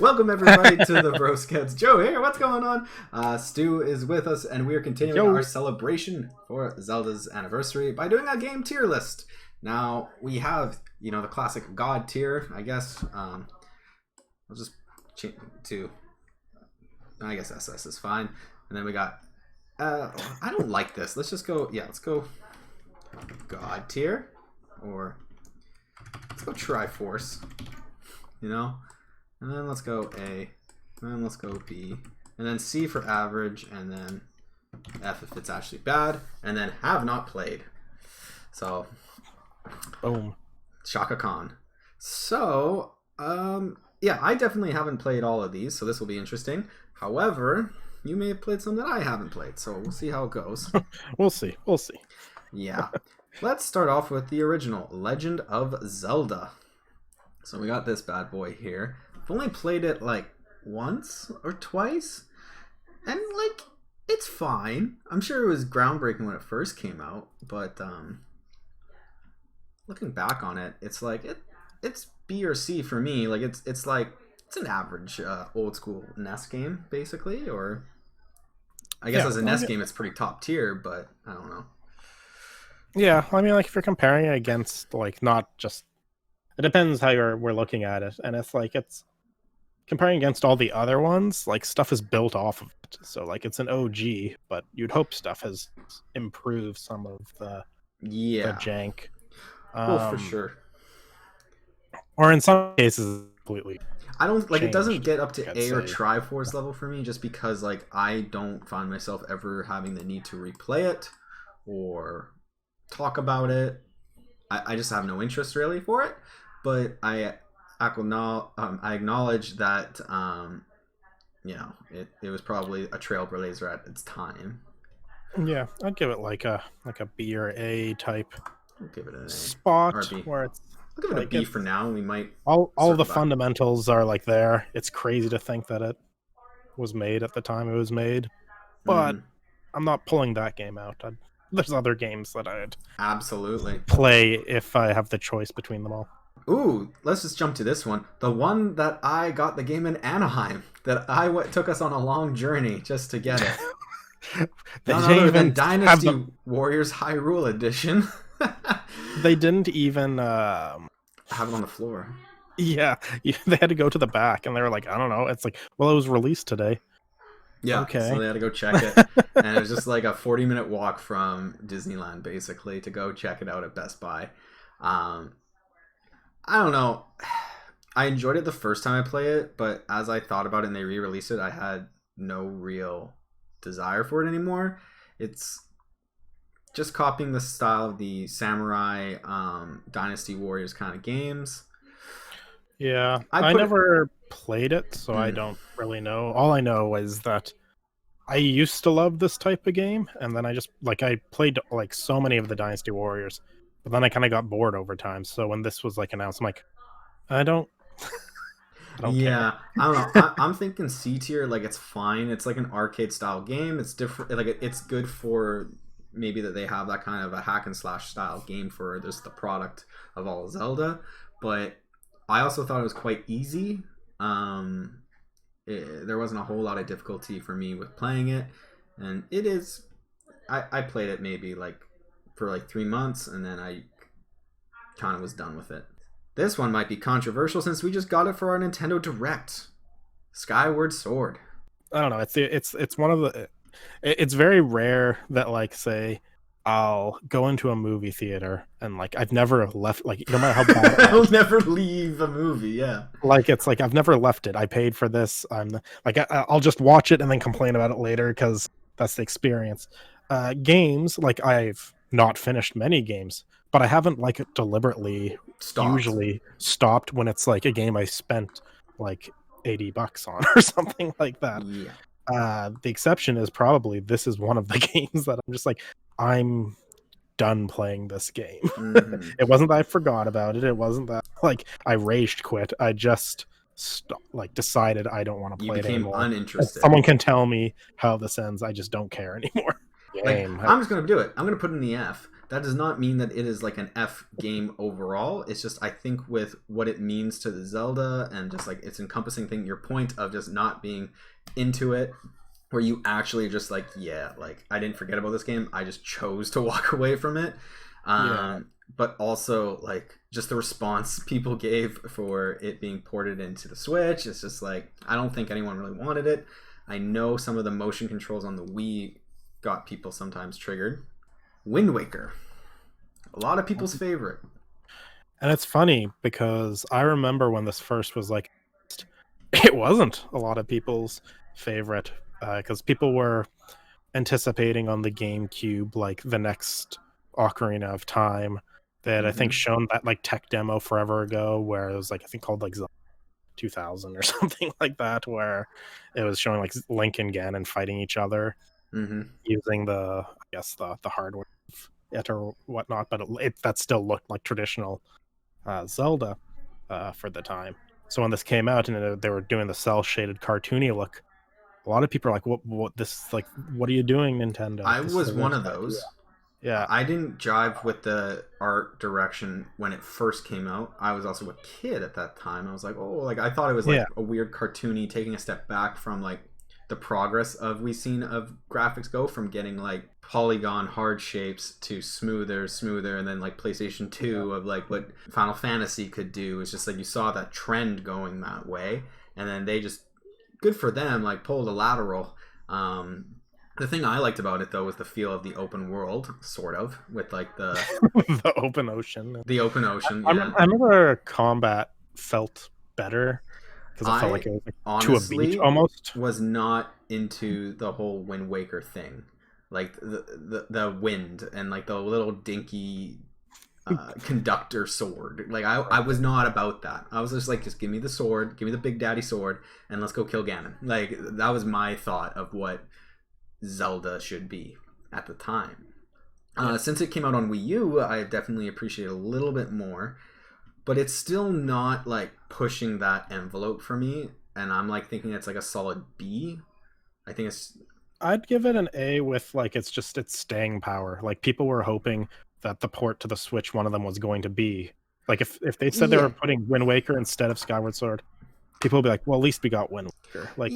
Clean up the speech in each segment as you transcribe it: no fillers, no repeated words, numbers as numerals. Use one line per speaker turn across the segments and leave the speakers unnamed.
Welcome everybody to the Bro Scouts. Joe here. What's going on? Stu is with us, and we are continuing our celebration for Zelda's anniversary by doing a game tier list. Now we have, the classic God tier, I guess. I'll just change to, I guess SS is fine. And then we got, I don't like this. Let's just go. Yeah, let's go God tier, or let's go Triforce. And then let's go A, and then let's go B, and then C for average, and then F if it's actually bad, and then have not played. So,
boom,
Shaka Khan. So, yeah, I definitely haven't played all of these, so this will be interesting. However, you may have played some that I haven't played, so we'll see how it goes.
We'll see.
Yeah. Let's start off with the original, Legend of Zelda. So we got this bad boy here. I've only played it like once or twice, and like it's fine. I'm sure it was groundbreaking when it first came out, but looking back on it, it's like it's B or C for me. Like it's an average old school NES game basically, or I guess as a NES game it's pretty top tier, but I don't know.
Yeah, I mean, like if you're comparing it against like not just. It depends how we're looking at it, and it's comparing against all the other ones, like stuff is built off of it. So like it's an OG, but you'd hope stuff has improved some of the jank.
Well, for sure.
Or in some cases, completely.
I don't like it. Doesn't get up to A or Triforce level for me, just because like I don't find myself ever having the need to replay it or talk about it. I just have no interest really for it. But I acknowledge that it was probably a trailblazer at its time.
Yeah, I'd give it like a B or A type.
I'll give it an A
spot
or a B.
Where it's.
I'll give it a B for now. We might
all the fundamentals are like there. It's crazy to think that it was made at the time it was made, but I'm not pulling that game out. There's other games that I'd
absolutely
play if I have the choice between them all.
Ooh, let's just jump to this one. The one that I got the game in Anaheim, that took us on a long journey just to get it. None other than Dynasty Warriors Hyrule Edition.
They didn't even
have it on the floor.
Yeah, they had to go to the back, and they were like, I don't know. It's like, well, it was released today.
Yeah,
okay.
So they had to go check it. And it was just like a 40-minute walk from Disneyland, basically, to go check it out at Best Buy. I don't know. I enjoyed it the first time I played it, but as I thought about it and they re-released it, I had no real desire for it anymore. It's just copying the style of the samurai Dynasty Warriors kind of games.
Yeah, I never played it, so I don't really know. All I know is that I used to love this type of game, and then I played like so many of the Dynasty Warriors, but then I kind of got bored over time. So when this was like announced, I'm like, I don't
yeah,
care.
I don't know. I'm thinking C tier, like it's fine. It's like an arcade style game. It's different. Like it's good for maybe that they have that kind of a hack and slash style game for just the product of all Zelda, but I also thought it was quite easy. There wasn't a whole lot of difficulty for me with playing it, and it is. I played it maybe for 3 months, and then I kind of was done with it. This one might be controversial since we just got it for our Nintendo Direct. Skyward Sword.
I don't know. It's one of the. It's very rare that say I'll go into a movie theater and I've never left, no matter how bad
I'll never leave a movie. Yeah,
it's I've never left it. I paid for this. I'll just watch it and then complain about it later because that's the experience. Games, I've not finished many games, but I haven't deliberately usually stopped when it's a game I spent $80 on or something like that.
Yeah.
The exception is probably this is one of the games that I'm just I'm done playing this game. It wasn't that I forgot about it. It wasn't that I rage quit. I just decided I don't want to play it anymore.
You became uninterested.
If someone can tell me how this ends, I just don't care anymore.
Like,
game.
I'm just gonna do it. I'm gonna put in the F. That does not mean that it is like an F game overall. It's just, I think, with what it means to the Zelda and just like its encompassing thing, your point of just not being into it, where you actually just like, yeah, like I didn't forget about this game. I just chose to walk away from it. But also like just the response people gave for it being ported into the Switch. It's just like, I don't think anyone really wanted it. I know some of the motion controls on the Wii got people sometimes triggered. Wind Waker, a lot of people's favorite.
And it's funny because I remember when this first was like, it wasn't a lot of people's favorite, because people were anticipating on the GameCube like the next Ocarina of Time. They had, I think, shown that like tech demo forever ago where it was like, I think, called like 2000 or something like that, where it was showing like Link and Ganon fighting each other using the, I guess, the hardware it or whatnot, but that still looked like traditional Zelda for the time. So when this came out and they were doing the cell shaded cartoony look, a lot of people are like, "What this like? What are you doing, Nintendo?"
I was one of those.
Yeah,
I didn't jive with the art direction when it first came out. I was also a kid at that time. I was like, oh, like I thought it was like a weird cartoony, taking a step back from like the progress we've seen of graphics go from getting like polygon hard shapes to smoother, and then like PlayStation 2 of like what Final Fantasy could do. It's just like you saw that trend going that way, and then they just, good for them, like pulled a lateral. The thing I liked about it though was the feel of the open world, sort of, with like the
the open ocean.
The open ocean.
I remember combat felt better because it felt like it was like to a beach almost.
Was not into the whole Wind Waker thing, like the wind and like the little dinky conductor sword. Like I was not about that. I was just like, just give me the sword, give me the big daddy sword, and let's go kill Ganon. Like that was my thought of what Zelda should be at the time. Since it came out on Wii U, I definitely appreciate it a little bit more, but it's still not like pushing that envelope for me, and I'm like thinking it's like a solid B. I think
I'd give it an A with like its staying power. Like people were hoping that the port to the Switch, one of them was going to be like if they said they were putting Wind Waker instead of Skyward Sword, people would be like, well, at least we got Wind Waker. Like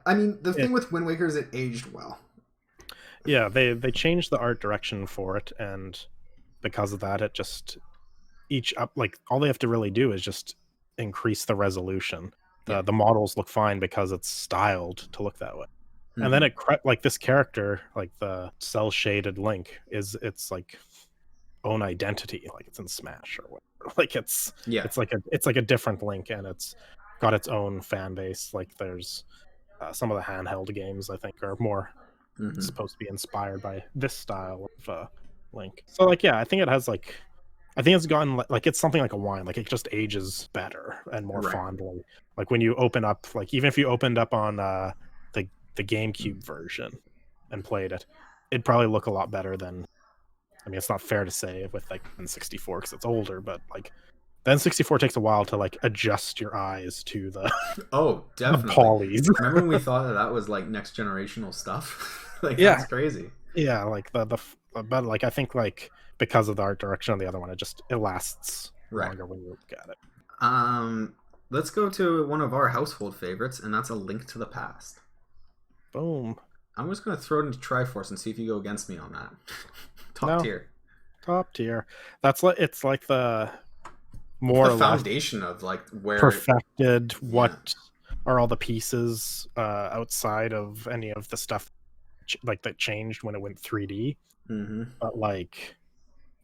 I mean, the thing with Wind Waker is it aged well.
Yeah, they changed the art direction for it, and because of that, it just like all they have to really do is just increase the resolution. The models look fine because it's styled to look that way. And then it like this character, like the cell shaded Link, it's like own identity, like it's in Smash or whatever. Like it's like a different Link, and it's got its own fan base. Like there's some of the handheld games I think are more supposed to be inspired by this style of Link. So like I think it has like, I think it's gotten like it's something like a wine. Like it just ages better and more fondly. Like when you open up, like even if you opened up on the GameCube version and played it, it'd probably look a lot better than. I mean, it's not fair to say with like N64 because it's older, but like the N64 takes a while to like adjust your eyes to the
definitely
the polys.
Remember when we thought that was like next generational stuff? Like that's crazy.
Yeah, like but like I think like because of the art direction on the other one, it lasts longer when you look at it.
Let's go to one of our household favorites, and that's A Link to the Past.
Boom.
I'm just gonna throw it into Triforce and see if you go against me on that. Top tier.
That's like it's like the more
the foundation of like where
perfected what are all the pieces outside of any of the stuff like that changed when it went 3D. But like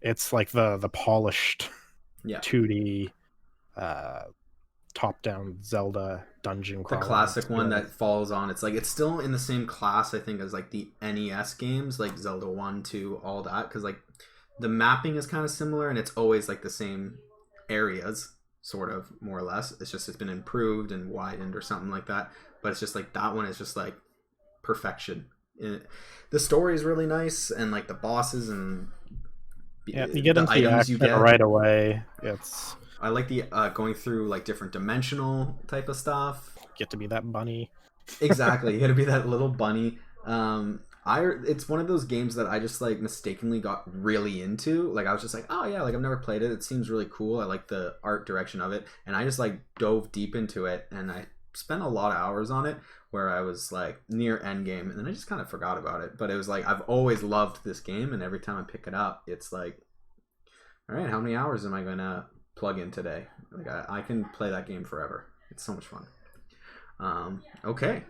it's like the polished 2D top-down Zelda dungeon crawler.
The classic one that falls on. It's like it's still in the same class I think as like the NES games, like Zelda 1, 2, all that, because like the mapping is kind of similar and it's always like the same areas, sort of, more or less. It's just it's been improved and widened or something like that, but it's just like that one is just like perfection. The story is really nice, and like the bosses and
you get into the items you get right away.
I like the going through like different dimensional type of stuff.
Get to be that bunny.
Exactly, you got to be that little bunny. it's one of those games that I just like mistakenly got really into. Like I was just like, oh yeah, like I've never played it. It seems really cool. I like the art direction of it, and I just like dove deep into it, and I spent a lot of hours on it. Where I was like near end game, and then I just kind of forgot about it. But it was like I've always loved this game, and every time I pick it up, it's like, all right, how many hours am I gonna plug in today? Like I can play that game forever. It's so much fun. Okay.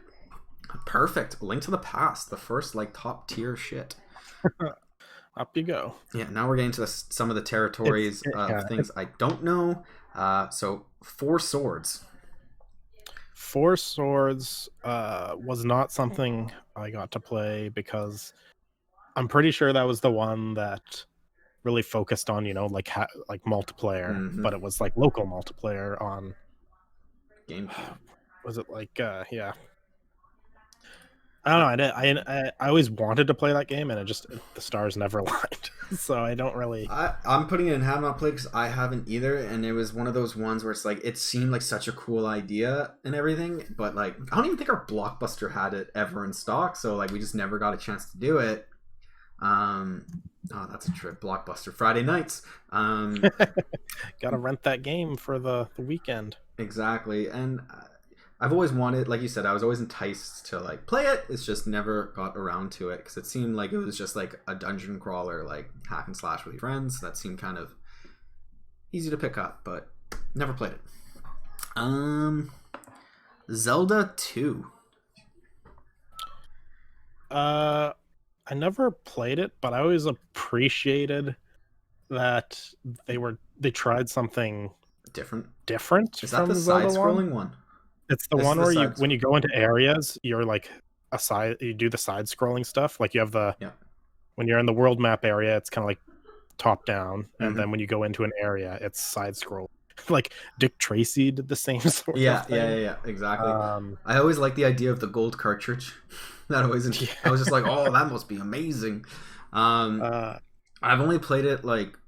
Perfect. Link to the Past, the first like top tier shit.
Up you go.
Yeah, now we're getting to some of the territories of things I don't know. So Four Swords.
Four Swords was not something I got to play because I'm pretty sure that was the one that really focused on, like multiplayer, but it was like local multiplayer on
GameCube.
Was it like yeah? I don't know. I always wanted to play that game, and the stars never aligned. So I don't really.
I'm putting it in have not played because I haven't either, and it was one of those ones where it's like it seemed like such a cool idea and everything, but like I don't even think our Blockbuster had it ever in stock, so like we just never got a chance to do it. Oh, that's a trip. Blockbuster Friday nights.
Gotta rent that game for the weekend.
Exactly, and I've always wanted, like you said, I was always enticed to like play it. It's just never got around to it because it seemed like it was just like a dungeon crawler, like hack and slash with your friends. That seemed kind of easy to pick up, but never played it. Zelda 2.
I never played it, but I always appreciated that they tried something
different.
Is
that the side-scrolling one?
It's the one where when you go into areas, you're like you do the side-scrolling stuff. Like you have when you're in the world map area, it's kind of like top down, and then when you go into an area, it's side-scroll. Like Dick Tracy did the same sort of thing.
Yeah, exactly. I always like the idea of the gold cartridge. That always, I was just like, oh, that must be amazing. I've only played it like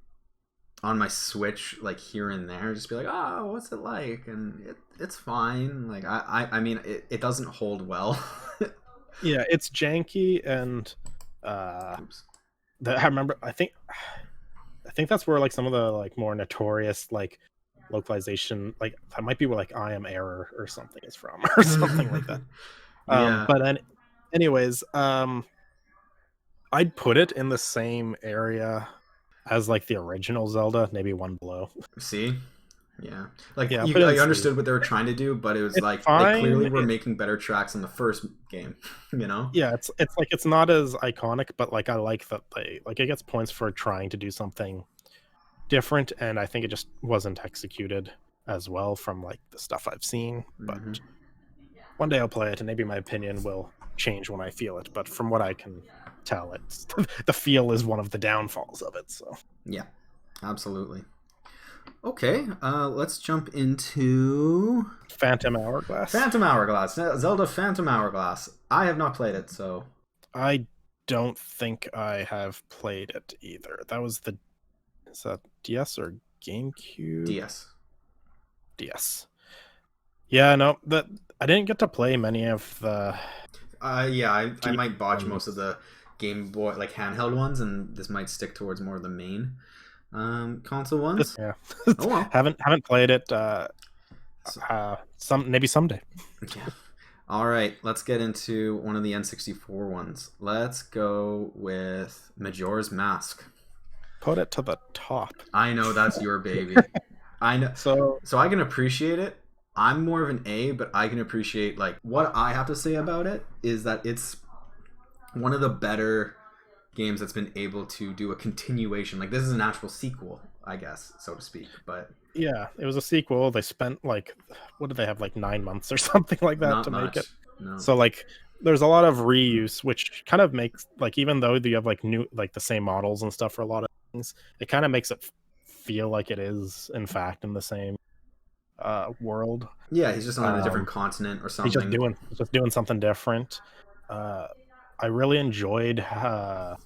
on my Switch, like here and there, just be like, oh, what's it like? And it's fine. Like I mean, it doesn't hold well.
Yeah, it's janky, and I remember. I think that's where like some of the like more notorious like localization, like that might be where like I Am Error or something is from, or something like that. But anyways, I'd put it in the same area as like the original Zelda, maybe one below.
See? Yeah. Like I understood what they were trying to do, but it was like they clearly were making better tracks in the first game, you know?
Yeah, it's like it's not as iconic, but like I like that it gets points for trying to do something different, and I think it just wasn't executed as well from like the stuff I've seen. But one day I'll play it, and maybe my opinion will change when I feel it. But from what I can tell, it's the feel is one of the downfalls of it. So
yeah, absolutely. Okay, let's jump into
Phantom Hourglass.
Zelda Phantom Hourglass. I have not played it, so
I don't think I have played it either. That was is that DS or GameCube? DS. Yeah, no, I didn't get to play many of the.
I might botch most of the Game Boy like handheld ones, and this might stick towards more of the main console ones.
Yeah. Oh well. haven't played it. Maybe someday.
Yeah. All right, let's get into one of the N64 ones. Let's go with Majora's Mask.
Put it to the top.
I know that's your baby. I know. So I can appreciate it. I'm more of an A, but I can appreciate like what I have to say about it is that it's one of the better games that's been able to do a continuation. Like this is an actual sequel, I guess, so to speak. But
yeah, it was a sequel. They spent like, what did they have, like 9 months or something like that to make it.
No.
So like there's a lot of reuse, which kind of makes like, even though you have like new, like the same models and stuff for a lot of things, it kind of makes it feel like it is in fact in the same world.
Yeah, he's just on a different continent or something.
He's just doing something different. I really enjoyed how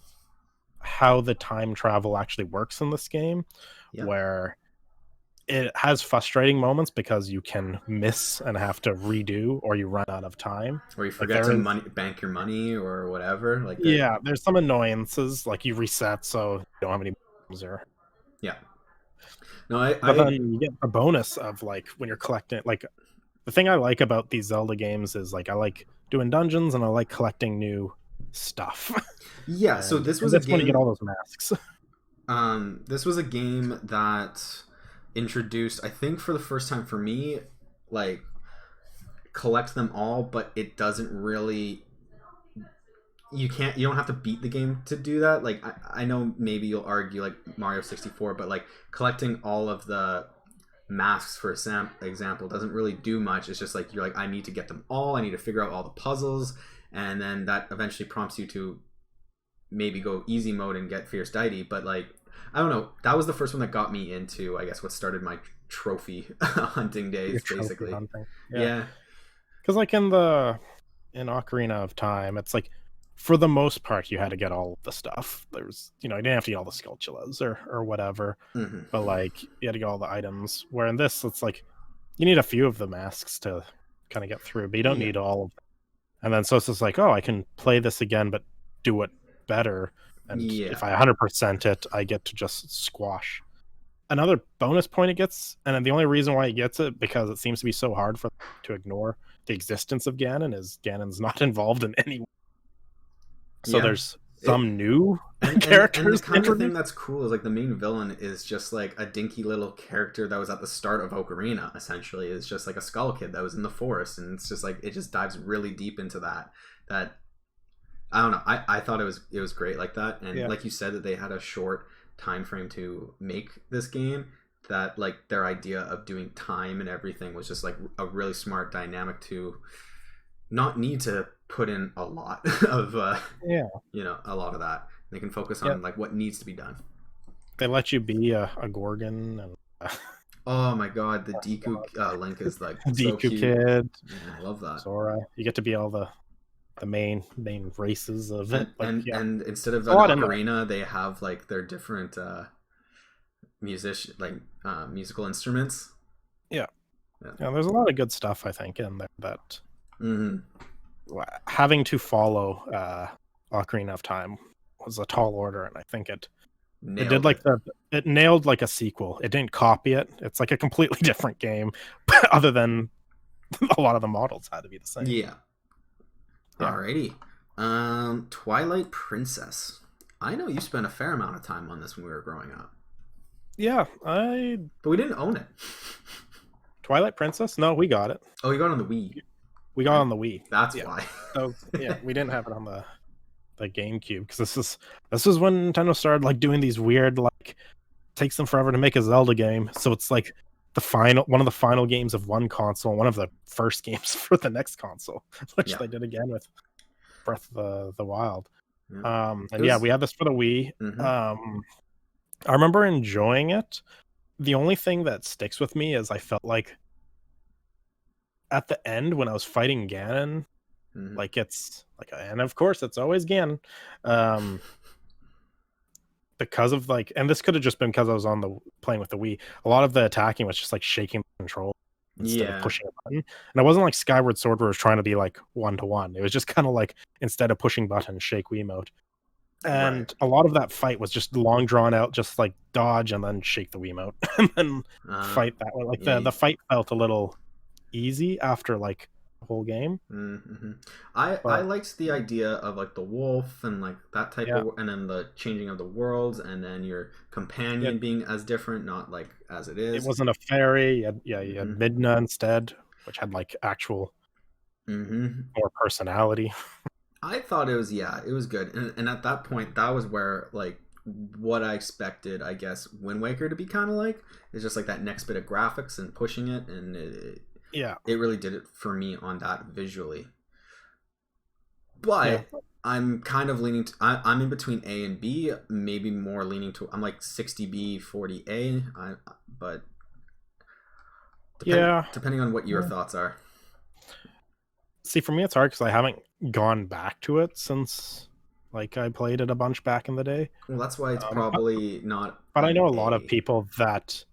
the time travel actually works in this game, where it has frustrating moments because you can miss and have to redo, or you run out of time.
Or you
Like
forget
there
to
is,
bank your money or whatever. Like the
yeah, there's some annoyances, like you reset so you don't have any moves or.
yeah. No,
But then you get the bonus of like when you're collecting. Like the thing I like about these Zelda games is like I like doing dungeons and I like collecting new stuff.
yeah. So
and
this
and
was a
this one you get all
game.
those masks.
This was a game that introduced, I think, for the first time for me, like collect them all, but it doesn't really. You don't have to beat the game to do that. Like I know maybe you'll argue like Mario 64, but like collecting all of the masks for example doesn't really do much. It's just like you're like I need to get them all. I need to figure out all the puzzles, and then that eventually prompts you to maybe go easy mode and get Fierce Deity. But like I don't know, that was the first one that got me into, I guess, what started my trophy hunting
Your
days,
trophy
basically.
hunting. Yeah.
Yeah,
Because like in Ocarina of Time, it's like for the most part you had to get all of the stuff. There's you didn't have to get all the Skulltulas or whatever,
mm-hmm.
but like you had to get all the items. Where in this, it's like you need a few of the masks to kind of get through, but you don't
Yeah,
need all of them. And then so it's just like, oh, I can play this again, but do it better. And
yeah,
if I 100% it, I get to just squash. Another bonus point it gets, and then the only reason why it gets it because it seems to be so hard for to ignore the existence of Ganon is Ganon's not involved in any. So
yeah.
there's
It,
some new
and the
characters
kind of thing
introduced.
that's cool is like the main villain is just like a dinky little character that was at the start of Ocarina. Essentially, is just like a skull kid that was in the forest, and it's just like it just dives really deep into that. I don't know. I thought it was great like that, and
Yeah,
like you said that they had a short time frame to make this game. That like their idea of doing time and everything was just like a really smart dynamic to not need to put in a lot of
yeah,
a lot of that. They can focus
yeah.
on like what needs to be done.
They let you be a Gorgon and
Oh my god, the Deku Link is like
a
so
Deku
cute.
Kid,
Yeah, I love that.
Sora. You get to be all the main races of it. Like yeah,
And instead of
a
an
lot in there.
ocarina, they have like their different musical instruments.
Yeah.
Yeah.
Yeah, there's a lot of good stuff I think in there that
Mm-hmm.
having to follow Ocarina of Time was a tall order, and I think it did
Nailed
like
it.
it nailed like a sequel. It didn't copy it. It's like a completely different game, other than a lot of the models had to be the same.
Yeah.
Yeah.
Alrighty. Twilight Princess. I know you spent a fair amount of time on this when we were growing up,
Yeah,
but we didn't own it.
Twilight Princess. No, we got it.
Oh, you got it on the Wii.
We got it on the Wii.
That's
Yeah.
why.
So yeah, we didn't have it on the GameCube because this is when Nintendo started like doing these weird like takes them forever to make a Zelda game. So it's like one of the final games of one console, one of the first games for the next console, which
Yeah.
they did again with Breath of the Wild.
Yeah.
And yeah, we had this for the Wii.
Mm-hmm.
I remember enjoying it. The only thing that sticks with me is I felt like at the end when I was fighting Ganon,
Mm-hmm.
like it's like, and of course it's always Ganon. Because of like, and this could have just been because I was on the playing with the Wii. A lot of the attacking was just like shaking the control instead of pushing a button, and it wasn't like Skyward Sword where it was trying to be like 1-to-1. It was just kind of like instead of pushing buttons, shake Wiimote. And
Right.
a lot of that fight was just long drawn out, just like dodge and then shake the Wiimote and then fight that way. Like
Yeah,
the fight felt a little easy after like the whole game.
mm-hmm. I
But
liked the idea of like the wolf and like that type
yeah,
of, and then the changing of the worlds, and then your companion being as different, not like as it
it
is.
wasn't a fairy. You had
Mm-hmm.
Midna instead, which had like actual
Mm-hmm.
more personality.
I thought it was it was good, and at that point, that was where like what I expected, I guess, Wind Waker to be kind of like. It's just like that next bit of graphics and pushing it, and
Yeah,
it really did it for me on that visually. But
yeah,
I'm kind of leaning to, I'm in between A and B, maybe more leaning to, I'm like 60B 40A, but
yeah.
depending on what your thoughts are.
See, for me, it's hard because I haven't gone back to it since like I played it a bunch back in the day.
Well, that's why it's
But
probably not
I
an
know a lot of
A.
people that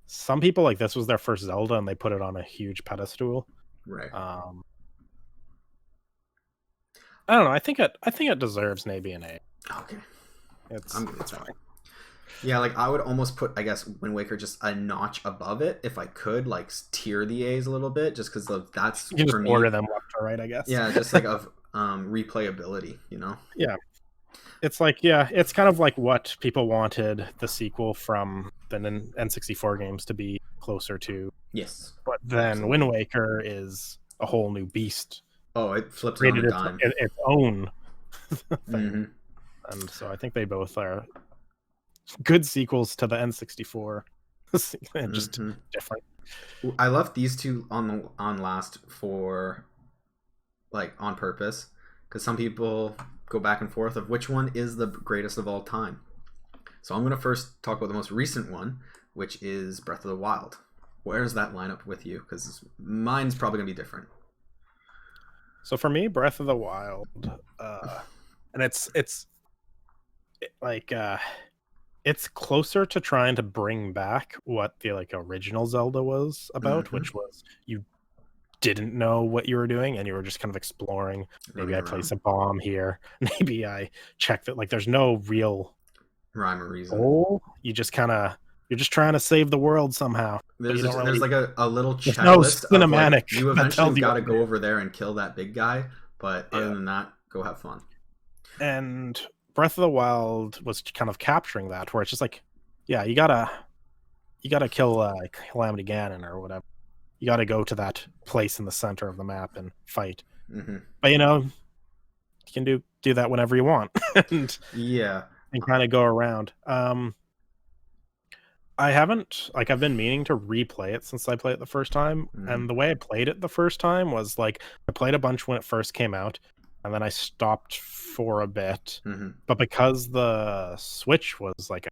some people, like, this was their first Zelda and they put it on a huge pedestal.
Right.
I don't know. I think it deserves maybe an A.
Okay.
It's
fine. Yeah, like I would almost put, I guess, Wind Waker just a notch above it if I could, like tier the A's a little bit, just because that's
you can
for
just
me.
Order them left to right, I guess.
Yeah, just like of replayability, you know.
Yeah, it's like, yeah, it's kind of like what people wanted the sequel from the N64 games to be closer to.
Yes.
But then
Absolutely.
Wind Waker is a whole new beast.
Oh, it flips on a dime.
Its own thing.
Mm-hmm.
And so I think they both are good sequels to the N64. And just different.
I left these two on last for, like, on purpose, because some people go back and forth of which one is the greatest of all time. So I'm going to first talk about the most recent one, which is Breath of the Wild. Where's that lineup with you? Because mine's probably going to be different.
So for me, Breath of the Wild, and it's like it's closer to trying to bring back what the like original Zelda was about, which was you didn't know what you were doing and you were just kind of exploring. Maybe I place a bomb here. Maybe I check that, like, there's no real
rhyme or reason.
You just kind of, you're just trying to save the world somehow.
There's like a little checklist.
No cinematic.
Like, you eventually got to go over there and kill that big guy, but other than that, go have fun.
And Breath of the Wild was kind of capturing that, where it's just like, yeah, you gotta kill Calamity Ganon or whatever. You gotta go to that place in the center of the map and fight. But you can do that whenever you want. and kind of go around. I've been meaning to replay it since I played it the first time, and the way I played it the first time was like I played a bunch when it first came out, and then I stopped for a bit. But because the Switch was like,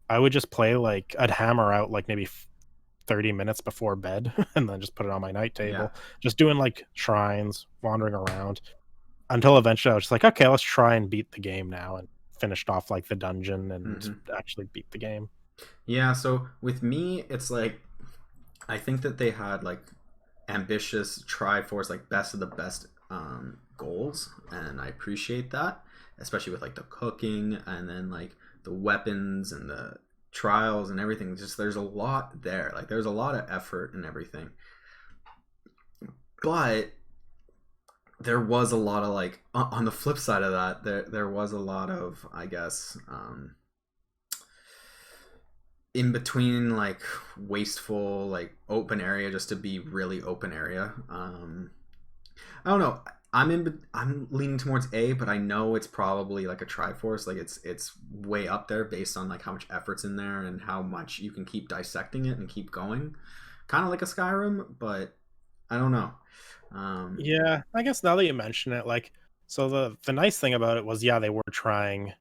I would just play, like, I'd hammer out like maybe 30 minutes before bed and then just put it on my night table, just doing like shrines, wandering around, until eventually I was just like, okay, let's try and beat the game now, and finished off like the dungeon and actually beat the game.
Yeah, so with me, it's like, I think that they had like ambitious Triforce, like best of the best goals, and I appreciate that, especially with like the cooking and then like the weapons and the trials and everything. Just there's a lot there, like there's a lot of effort and everything, but there was a lot of, like, on the flip side of that, there was a lot of, I guess, in between, like, wasteful, like, open area just to be really open area. I don't know. I'm leaning towards A, but I know it's probably like a Triforce. Like, it's way up there based on like how much effort's in there and how much you can keep dissecting it and keep going. Kind of like a Skyrim, but I don't know.
Yeah, I guess now that you mention it, like, so the nice thing about it was, yeah, they were trying,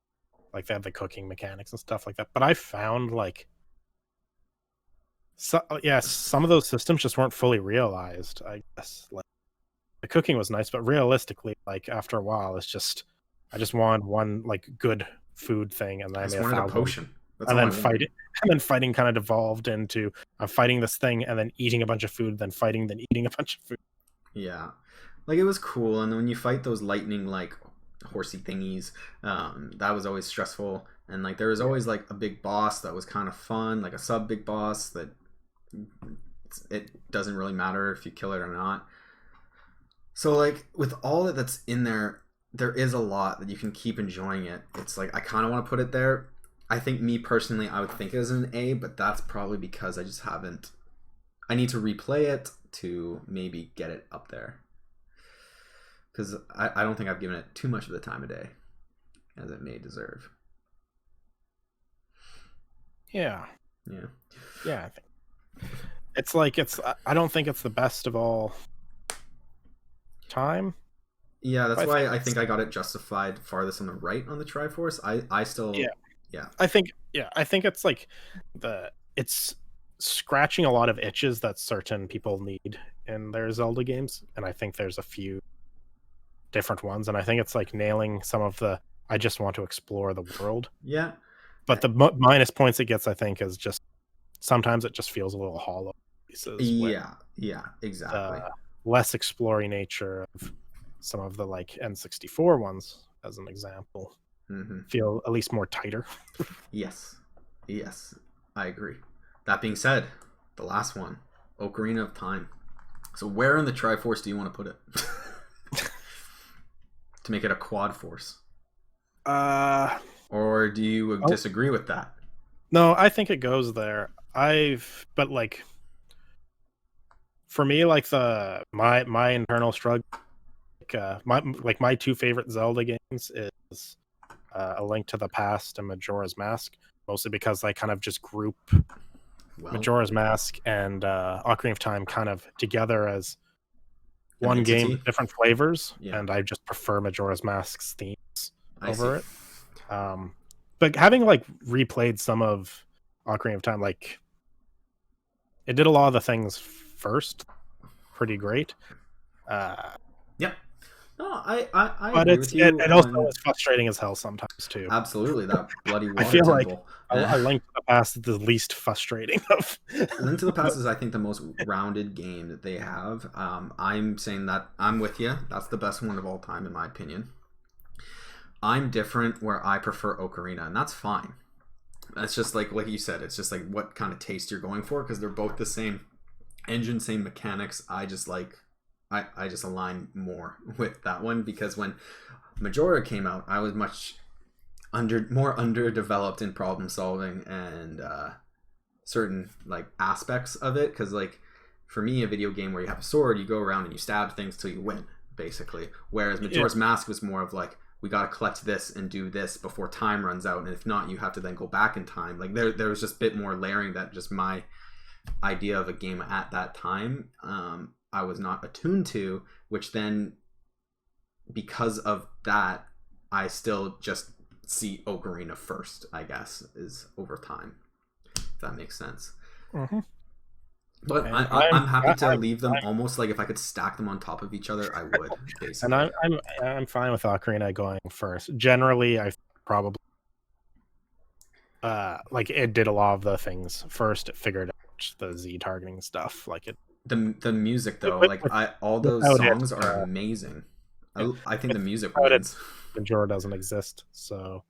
like, they had the cooking mechanics and stuff like that, but I found, like, some of those systems just weren't fully realized, I guess. Like, the cooking was nice, but realistically, like, after a while, it's just, I just wanted one, like, good food thing, and then I just wanted a potion. And then fighting kind of devolved into, I'm fighting this thing and then eating a bunch of food, then fighting, then eating a bunch of food.
Yeah, like, it was cool, and then when you fight those lightning, like, horsey thingies, that was always stressful, and like there was always like a big boss that was kind of fun, like a sub big boss that it doesn't really matter if you kill it or not. So like with all that's in there, there is a lot that you can keep enjoying it. It's like I kind of want to put it there. I think, me personally, I would think it as an A, but that's probably because I just haven't. I need to replay it to maybe get it up there, because I don't think I've given it too much of the time of day as it may deserve.
Yeah. I think it's like, I don't think it's the best of all time.
Yeah, that's why I think I got it justified farthest on the right on the Triforce. I still I think it's like it's scratching a lot of itches that certain people need in their Zelda games, and I think there's a few different ones, and I think it's like nailing some of the, I just want to explore the world. Yeah,
But the minus points it gets, I think, is just sometimes it just feels a little hollow.
Yeah, exactly.
Less exploring nature of some of the like N64 ones, as an example, feel at least more tighter.
Yes, I agree. That being said, the last one, Ocarina of Time. So where in the Triforce do you want to put it? To make it a quad force? Or do you disagree with that?
No, I think it goes there. But like, for me, like my internal struggle, my two favorite Zelda games is A Link to the Past and Majora's Mask, mostly because I kind of just group Majora's Mask and Ocarina of Time kind of together as one game with different flavors, and I just prefer Majora's Mask's themes over it. But having like replayed some of Ocarina of Time, like it did a lot of the things first pretty great.
Yep. No, I
but
agree with you.
It also is frustrating as hell sometimes too.
Absolutely, that bloody water
I feel
temple.
Like A Link to the Past is the least frustrating of.
Link to the Past is, I think, the most rounded game that they have. I'm saying that I'm with you. That's the best one of all time, in my opinion. I'm different, where I prefer Ocarina, and that's fine. It's just like you said, it's just like what kind of taste you're going for, because they're both the same engine, same mechanics. I just align more with that one, because when Majora came out, I was much more underdeveloped in problem solving and certain like aspects of it, because like for me, a video game where you have a sword, you go around and you stab things till you win, basically, whereas Majora's Mask was more of like, we got to collect this and do this before time runs out, and if not, you have to then go back in time. Like there was just a bit more layering that just my idea of a game at that time I was not attuned to, which then, because of that, I still just see Ocarina first, I guess, is over time, if that makes sense. But I'm happy to leave them almost like, if I could stack them on top of each other, I would, basically.
And I'm fine with Ocarina going first. Generally, I probably like it did a lot of the things first. It figured out the Z targeting stuff. Like it.
The music though, all those songs are amazing. I think the music wins.
Majora doesn't exist, so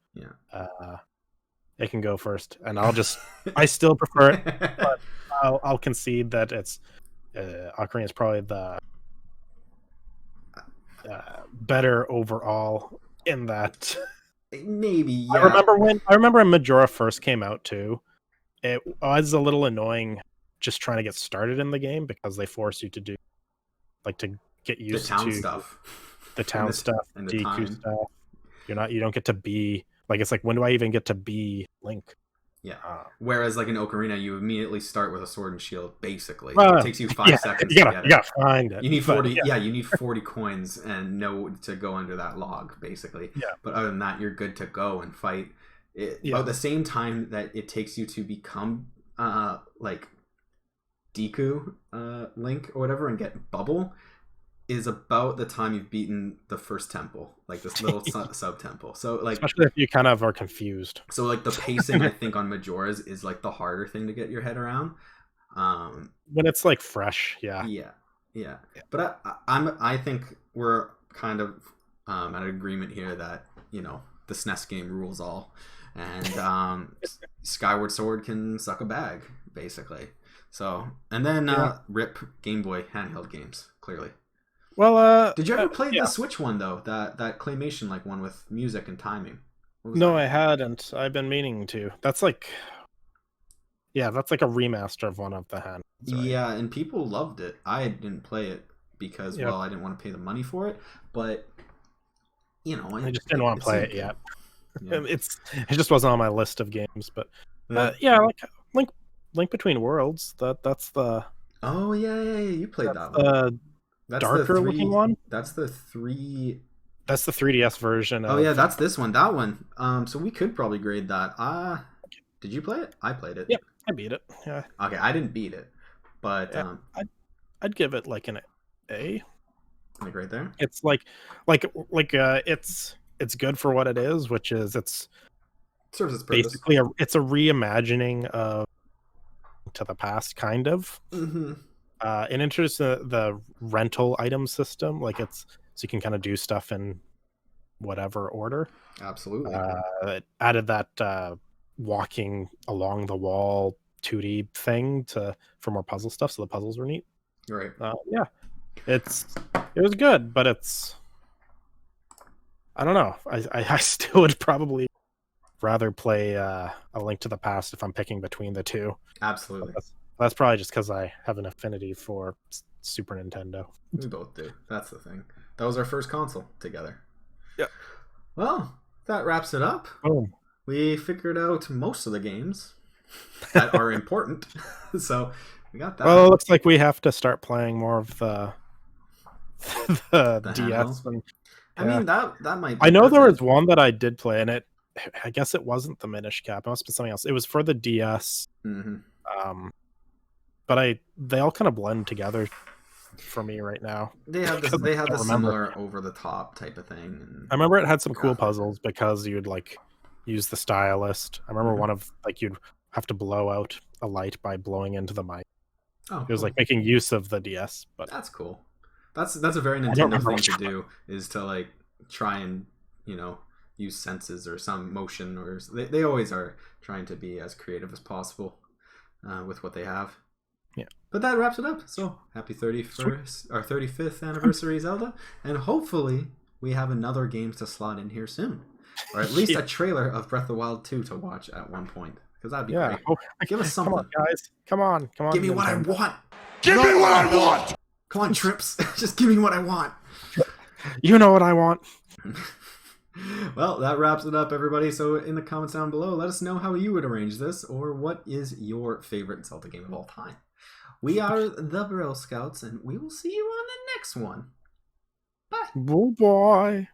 it can go first, and I still prefer it, but I'll concede that it's Ocarina is probably the better overall in that.
Maybe, yeah.
I remember when Majora first came out too. It was a little annoying just trying to get started in the game, because they force you to do to get used to
stuff.
The town stuff, and the DQ stuff. You don't get to be like, it's like, when do I even get to be Link?
Yeah. Whereas like in Ocarina, you immediately start with a sword and shield, basically. It takes you 5 seconds to get it.
You gotta find it.
You need 40 you need 40 coins and to go under that log, basically.
Yeah.
But other than that, you're good to go and fight. About the same time that it takes you to become like Deku Link or whatever, and get Bubble, is about the time you've beaten the first temple, like this little sub temple. So like,
especially if you kind of are confused. So
like the pacing, I think, on Majora's is like the harder thing to get your head around.
When it's like fresh, yeah.
But I think we're kind of at an agreement here that the SNES game rules all, and Skyward Sword can suck a bag, basically. So, and then rip Game Boy handheld games, clearly.
Well,
did you ever play the Switch one though? That claymation like one with music and timing?
No, I hadn't. I've been meaning to. That's like, that's like a remaster of one of the hands. Right?
Yeah, and people loved it. I didn't play it because I didn't want to pay the money for it, but
I just didn't want to play it yet.
Yeah.
It just wasn't on my list of games, but like Link Between Worlds. That's the.
Oh yeah, you played that one.
That's darker looking one.
That's the 3.
That's the 3DS version.
Oh yeah, that's this one. That one. So we could probably grade that. Did you play it? I played it.
Yeah, I beat it. Yeah.
Okay, I didn't beat it, but
I'd give it like an A.
Like right there.
It's it's good for what it is, which is it's
Serves its purpose.
basically it's a reimagining of To the Past, kind of.
Mm-hmm.
And introduced the rental item system, like it's so you can kind of do stuff in whatever order.
Absolutely.
It added that walking along the wall 2D thing for more puzzle stuff, so the puzzles were neat.
Right.
Yeah, it was good, but I don't know. I still would probably rather play A Link to the Past if I'm picking between the two.
Absolutely.
That's probably just because I have an affinity for Super Nintendo.
We both do. That's the thing. That was our first console together.
Yeah.
Well, that wraps it up.
Boom.
We figured out most of the games that are important. So we got that.
Well, it looks like we have to start playing more of the DS.
And, I mean, that might be
I know
perfect.
there was one that I did play, and I guess it wasn't the Minish Cap. It must have been something else. It was for the DS.
Mm-hmm.
But they all kind of blend together for me right now.
They have this similar over the top type of thing. And
I remember it had some cool puzzles because you'd like use the stylist. I remember one of like you'd have to blow out a light by blowing into the mic.
Oh,
it was like making use of the DS. But
that's cool. That's a very Nintendo thing to do, is to like try and use senses or some motion, or they always are trying to be as creative as possible with what they have.
Yeah.
But that wraps it up. So happy 31st or 35th anniversary, Zelda, and hopefully we have another game to slot in here soon, or at least a trailer of Breath of the Wild 2 to watch at one point, because that'd be great. Give us something,
come on, guys. Come on.
Give me what I want.
Give me what I want.
Come on, Trips. Just give me what I want.
You know what I want.
Well, that wraps it up, everybody. So in the comments down below, let us know how you would arrange this, or what is your favorite Zelda game of all time. We are the Bro Scouts, and we will see you on the next one. Bye.
Bye.